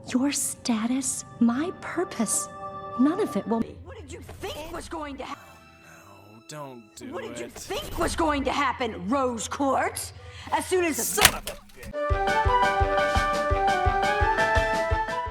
Your status, my purpose. None of it will... What did you think was going to happen? No, don't do it. What did you think was going to happen, Rose Quartz? As soon as... Son of a bitch.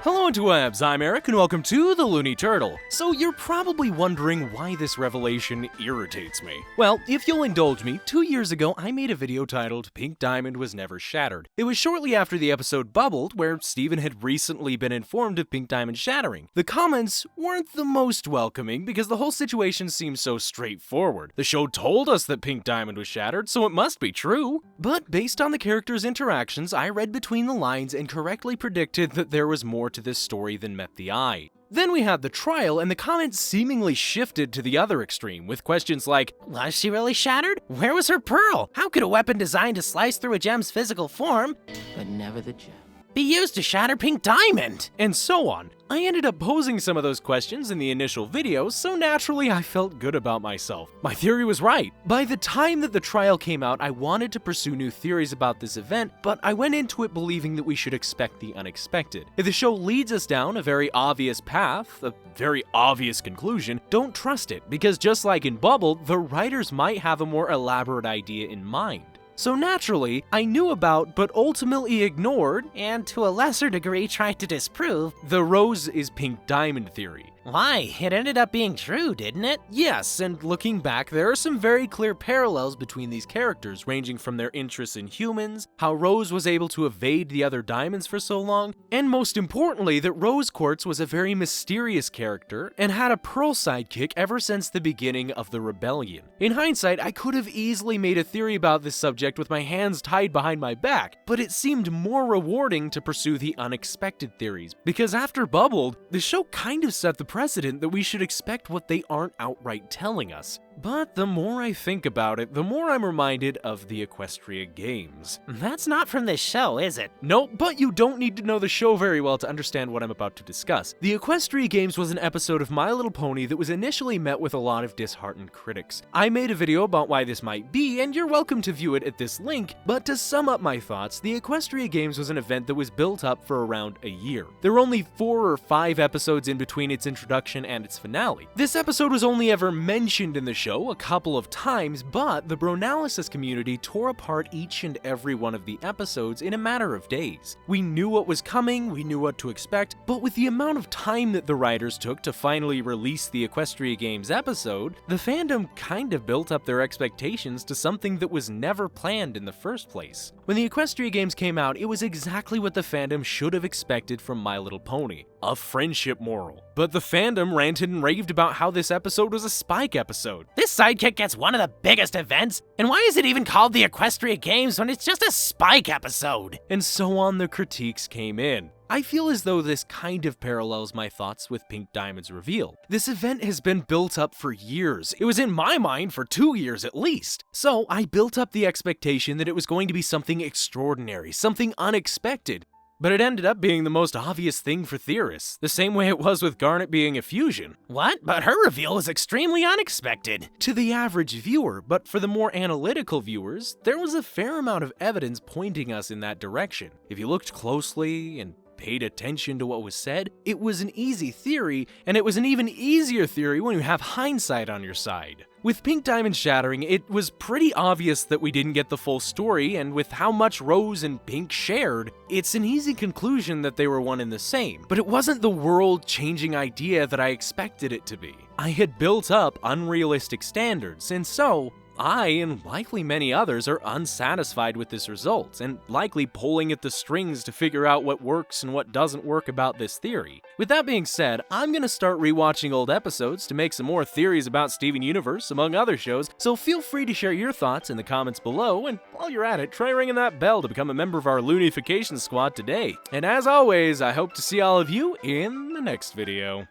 Hello interwebs, I'm Eric and welcome to TheLooneyTurtle. So you're probably wondering why this revelation irritates me. Well, if you'll indulge me, 2 years ago I made a video titled Pink Diamond Was Never Shattered. It was shortly after the episode Bubbled, where Steven had recently been informed of Pink Diamond shattering. The comments weren't the most welcoming because the whole situation seemed so straightforward. The show told us that Pink Diamond was shattered, so it must be true. But based on the characters' interactions, I read between the lines and correctly predicted that there was more to this story than met the eye. Then we had the trial, and the comments seemingly shifted to the other extreme, with questions like, was she really shattered? Where was her pearl? How could a weapon designed to slice through a gem's physical form, but never the gem, be used to shatter Pink Diamond? And so on. I ended up posing some of those questions in the initial videos, so naturally I felt good about myself. My theory was right. By the time that the trial came out, I wanted to pursue new theories about this event, but I went into it believing that we should expect the unexpected. If the show leads us down a very obvious path, a very obvious conclusion, don't trust it, because just like in Bubble, the writers might have a more elaborate idea in mind. So naturally, I knew about, but ultimately ignored, and to a lesser degree tried to disprove, the Rose is Pink Diamond theory. Why? It ended up being true, didn't it? Yes, and looking back, there are some very clear parallels between these characters, ranging from their interests in humans, how Rose was able to evade the other diamonds for so long, and most importantly, that Rose Quartz was a very mysterious character and had a Pearl sidekick ever since the beginning of the rebellion. In hindsight, I could have easily made a theory about this subject with my hands tied behind my back, but it seemed more rewarding to pursue the unexpected theories, because after Bubbled, the show kind of set the precedent that we should expect what they aren't outright telling us. But the more I think about it, the more I'm reminded of the Equestria Games. That's not from this show, is it? Nope, but you don't need to know the show very well to understand what I'm about to discuss. The Equestria Games was an episode of My Little Pony that was initially met with a lot of disheartened critics. I made a video about why this might be, and you're welcome to view it at this link, but to sum up my thoughts, the Equestria Games was an event that was built up for around a year. There were only 4 or 5 episodes in between its introduction and its finale. This episode was only ever mentioned in the show a couple of times, but the Bronalysis community tore apart each and every one of the episodes in a matter of days. We knew what was coming, we knew what to expect, but with the amount of time that the writers took to finally release the Equestria Games episode, the fandom kind of built up their expectations to something that was never planned in the first place. When the Equestria Games came out, it was exactly what the fandom should have expected from My Little Pony. A friendship moral. But the fandom ranted and raved about how this episode was a Spike episode. This sidekick gets one of the biggest events, and why is it even called the Equestria Games when it's just a Spike episode? And so on the critiques came in. I feel as though this kind of parallels my thoughts with Pink Diamond's reveal. This event has been built up for years. It was in my mind for 2 years at least. So I built up the expectation that it was going to be something extraordinary, something unexpected. But it ended up being the most obvious thing for theorists, the same way it was with Garnet being a fusion. What? But her reveal was extremely unexpected. To the average viewer, but for the more analytical viewers, there was a fair amount of evidence pointing us in that direction. If you looked closely and paid attention to what was said, it was an easy theory, and it was an even easier theory when you have hindsight on your side. With Pink Diamond shattering, it was pretty obvious that we didn't get the full story, and with how much Rose and Pink shared, it's an easy conclusion that they were one and the same. But it wasn't the world-changing idea that I expected it to be. I had built up unrealistic standards, and so I, and likely many others, are unsatisfied with this result, and likely pulling at the strings to figure out what works and what doesn't work about this theory. With that being said, I'm gonna start rewatching old episodes to make some more theories about Steven Universe, among other shows, so feel free to share your thoughts in the comments below, and while you're at it, try ringing that bell to become a member of our Loonification squad today. And as always, I hope to see all of you in the next video.